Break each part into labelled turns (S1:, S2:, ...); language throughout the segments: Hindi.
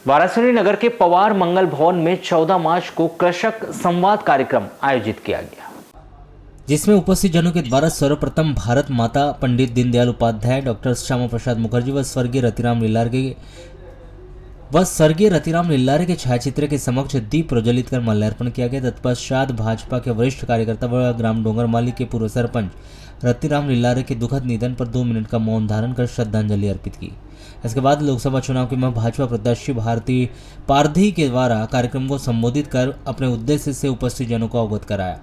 S1: वाराणसी नगर के पवार मंगल भवन में 14 मार्च को कृषक संवाद कार्यक्रम आयोजित किया गया,
S2: जिसमें उपस्थित जनों के द्वारा सर्वप्रथम भारत माता, पंडित दीनदयाल उपाध्याय, डॉक्टर श्यामा प्रसाद मुखर्जी व स्वर्गीय रतिराम लिल्लारे के छायाचित्र के समक्ष दीप प्रज्वलित कर माल्यार्पण किया गया। तत्पश्चात भाजपा के वरिष्ठ कार्यकर्ता व ग्राम डोंगरमाली के पूर्व सरपंच रतिराम लिल्लारे के दुखद निधन पर 2 मिनट का मौन धारण कर श्रद्धांजलि अर्पित की। इसके बाद लोकसभा चुनाव में भाजपा प्रत्याशी भारती पारधी के द्वारा कार्यक्रम को संबोधित कर अपने उद्देश्य से उपस्थित जनों को अवगत कराया।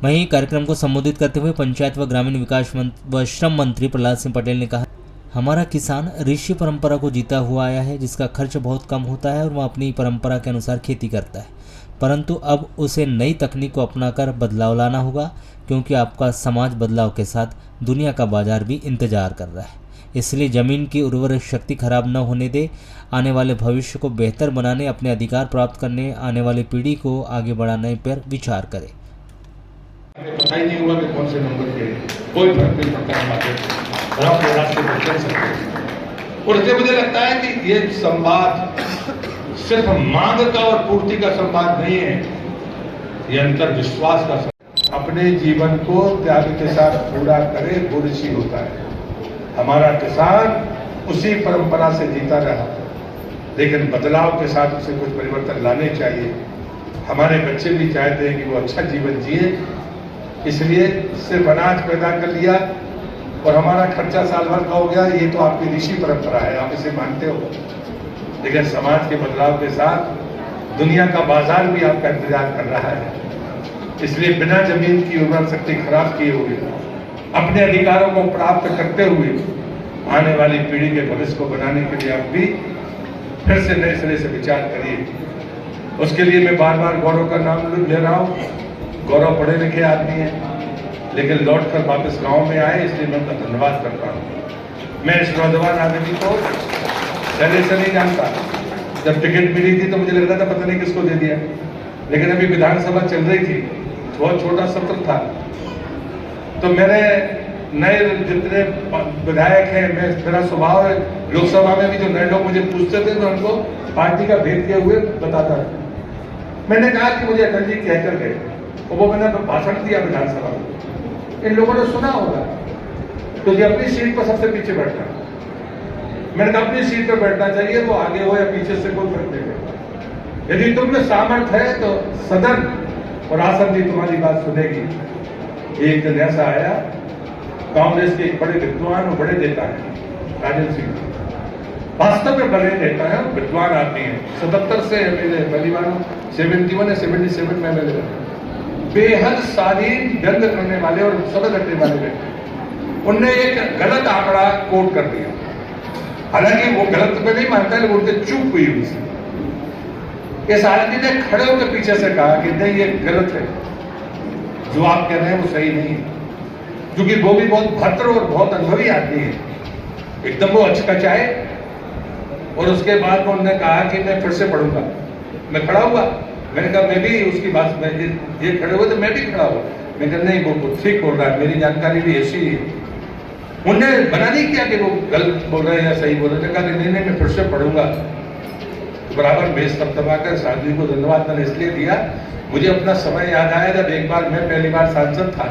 S2: वहीं कार्यक्रम को संबोधित करते हुए पंचायत व ग्रामीण विकास व श्रम मंत्री प्रहलाद सिंह पटेल ने कहा, हमारा किसान ऋषि परंपरा को जीता हुआ आया है, जिसका खर्च बहुत कम होता है और वह अपनी परंपरा के अनुसार खेती करता है, परंतु अब उसे नई तकनीक को अपनाकर बदलाव लाना होगा, क्योंकि आपका समाज बदलाव के साथ दुनिया का बाजार भी इंतजार कर रहा है। इसलिए जमीन की उर्वरक शक्ति खराब न होने दे, आने वाले भविष्य को बेहतर बनाने, अपने अधिकार प्राप्त करने, आने वाली पीढ़ी को आगे बढ़ाने पर विचार करें।
S3: पता ही नहीं हुआ कि कौन से नंबर पे कोई फर्क नहीं पड़ता है बातें और आप रास्ते पर चल सकते हैं। और इसलिए मुझे लगता है कि ये संवाद सिर्फ मांग का और पूर्ति का संवाद नहीं है, ये अंतर विश्वास का संवाद। अपने जीवन को त्याग के साथ पूरा करे वो ऋषि होता है। हमारा किसान उसी परंपरा से जीता रहा, लेकिन बदलाव के साथ उसे कुछ परिवर्तन लाने चाहिए। हमारे बच्चे भी चाहते हैं कि वो अच्छा जीवन जिए, इसलिए सिर्फ अनाज पैदा कर लिया और हमारा खर्चा साल भर का हो गया, ये तो आपकी ऋषि परंपरा है, आप इसे मानते हो। लेकिन समाज के बदलाव के साथ दुनिया का बाजार भी आपका इंतजार कर रहा है। इसलिए बिना जमीन की उर्वरक शक्ति खराब किए हुए अपने अधिकारों को प्राप्त करते हुए आने वाली पीढ़ी के भविष्य को बनाने के लिए आप भी फिर से नए सिरे से विचार करिए। उसके लिए मैं बार बार गौरव का नाम ले रहा हूँ। गौरव पढ़े लिखे आदमी है, लेकिन लौट कर वापस गांव में आए, इसलिए मैं उनका धन्यवाद करता हूँ। मैं इस नौजवान आदमी को पहले से नहीं जानता। जब टिकट मिली थी तो मुझे लग रहा था पता नहीं किसको दे दिया, लेकिन अभी विधानसभा चल रही थी, बहुत छोटा सत्र था, तो मेरे नए जितने विधायक हैं, मेरा स्वभाव है लोकसभा में भी जो नए लोग मुझे पूछते थे तो उनको पार्टी का भेद किए हुए बताता है। मैंने कहा कि मुझे अटल जी कहकर गए, और वो मैंने भाषण दिया विधानसभा में, इन लोगों ने सुना होगा, तो ये अपनी सीट पर सबसे पीछे बैठना। मैंने कहा अपनी सीट पर बैठना चाहिए, वो आगे हो या पीछे से कोई फर्क नहीं पड़ता। यदि तुम में सामर्थ्य है तो सदन और आसन भी तुम्हारी बात सुनेगी। एक दिन ऐसा आया, कांग्रेस के एक बड़े विद्वान और बड़े नेता है राजेंद्र सिंह, वास्तव में बड़े नेता है, विद्वान आदमी है। 77 से मेरे पहली बार 71 या 77 में मेरे बेहद शालीन व्यंग करने वाले और शब्द रखने वाले व्यक्ति, उनने एक गलत आंकड़ा कोट कर दिया। हालांकि वो गलत में नहीं मानता है, उनसे चूक हुई उनसे। इस आदमी ने खड़े होकर पीछे से कहा कि नहीं ये गलत है, जो आप कह रहे हैं वो सही नहीं है, क्योंकि वो भी बहुत भद्र और बहुत अनुभवी आदमी है। एकदम वो अचकचाए और उसके बाद उन्होंने कहा कि मैं फिर से पढ़ूंगा। मैं खड़ा हुआ, मैंने कहा मैं भी उसकी बात में ये खड़े हुए तो मैं भी खड़ा हुआ। मैं कहा नहीं वो ठीक बोल रहा है, मेरी जानकारी भी ऐसी ही है। उनने मना नहीं किया कि वो गलत बोल रहे हैं या सही बोल रहे हैं, कहा नहीं नहीं मैं फिर से पढ़ूंगा। तो बराबर बेस तबदबाकर साधु को धन्यवाद मैंने इसलिए दिया, मुझे अपना समय याद आया जब एक बार मैं पहली बार सांसद था,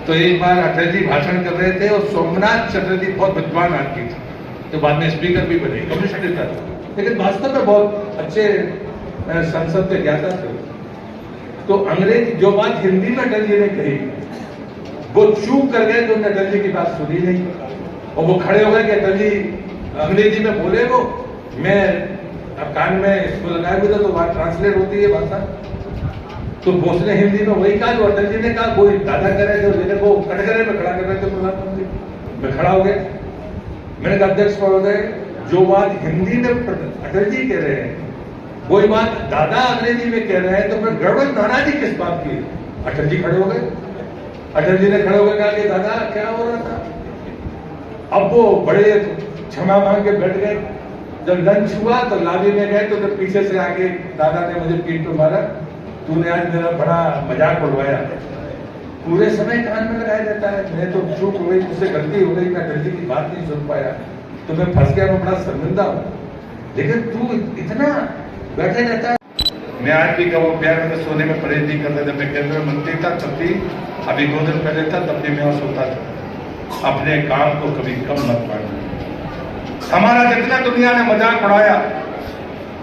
S3: तो एक बार अटल जी भाषण कर रहे थे और सोमनाथ चटर्जी बहुत विद्वान आदमी थे, तो बाद में स्पीकर भी बने, कम्युनिस्ट नेता थे, लेकिन वास्तव में बहुत अच्छे संसद के ज्ञाता थे। तो अंग्रेजी जो बात हिंदी में अटल जी ने कही वो चूक कर गए, तो उन्होंने अटल जी की बात सुनी नहीं और वो खड़े हो गए कि अटल जी अंग्रेजी में बोले वो, मैं अब कान में इसको लगाए हुए तो बात ट्रांसलेट होती है भाषा, तो उसने हिंदी में वही कहा जो अटल जी ने कहा। कोई दादा कर रहे थे, लेकिन वो कटघरे में खड़ा कर रहे थे प्रधानमंत्री। मैं खड़ा हो गया, मैंने कहा अध्यक्ष महोदय, जो बात हिंदी में अटल जी कह रहे हैं वही बात दादा अंग्रेजी में कह रहे हैं, तो फिर गड़बड़ नाराजी किस बात की? अटल जी खड़े हो गए, अटल जी ने खड़े होकर कहा कि दादा क्या हो रहा था। अब वो बड़े क्षमा मांग के बैठ गए। जब लंच हुआ तो लाबी में गए तो जब पीछे से आके दादा ने मुझे पीठ पे मारा, तूने आज मेरा बड़ा मजाक उड़वाया। पूरे समय कान में लगाया जाता है, मैं तो चूक हो गई, मुझसे गलती हो गई, मैं अटल जी की बात नहीं सुन पाया, तो मैं फंस गया, मैं बड़ा शर्मिंदा हूँ। लेकिन तू इतना बैठे रहता है। मैं आज भी कहूँ प्यार में सोने में परहेज नहीं करता था। मैं केंद्र मंत्री था तब भी, अभी 2 दिन पहले था तब भी मैं सोता था। अपने काम को कभी कम मत मानो। हमारा जितना दुनिया ने मजाक उड़ाया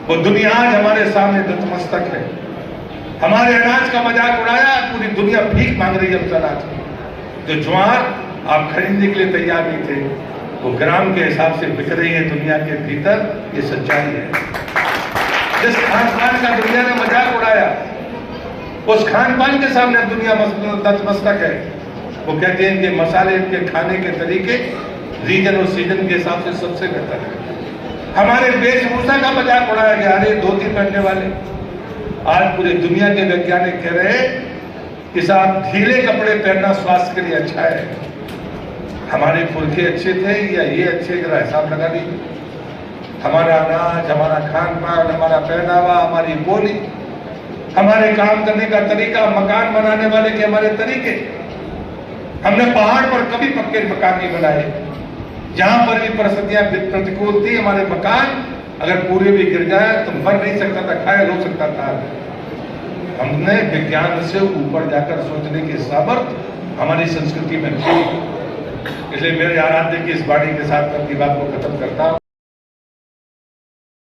S3: वो दुनिया आज हमारे सामने नतमस्तक है। हमारे अनाज का मजाक उड़ाया, पूरी दुनिया भीख मांग रही है उस अनाज की। जो ज्वार आप खरीदने के लिए तैयार नहीं थे वो ग्राम के हिसाब से बिक रही है दुनिया के भीतर। ये सच्चाई है। जिस खान पान का दुनिया ने मजाक उड़ाया उस खान पान के सामने दुनिया नतमस्तक है। वो कहते हैं कि मसाले के खाने के तरीके रीजन और सीजन के हिसाब से सबसे बेहतर है। हमारे वेशभूषा का मजाक उड़ाया गया, अरे धोती पहनने वाले। आज पूरी दुनिया के वैज्ञानिक कह रहे हैं कि साहब ढीले कपड़े पहनना स्वास्थ्य के लिए अच्छा है। हमारे पुरखे अच्छे थे या ये अच्छे, जरा हिसाब लगा लीजिए। हमारा अनाज, हमारा खान पान, हमारा पहनावा, हमारी बोली, हमारे काम करने का तरीका, मकान बनाने वाले के हमारे तरीके। हमने पहाड़ पर कभी पक्के मकान नहीं बनाए। जहां पर भी परिस्थितियां प्रतिकूल थी, हमारे मकान अगर पूरे भी गिर जाए तो मर नहीं सकता था, घायल हो सकता था। हमने विज्ञान से ऊपर जाकर सोचने की सामर्थ्य हमारी संस्कृति में थी। इसलिए मेरे आराध्य की इस वाणी के साथ अपनी बात को खत्म करता हूं।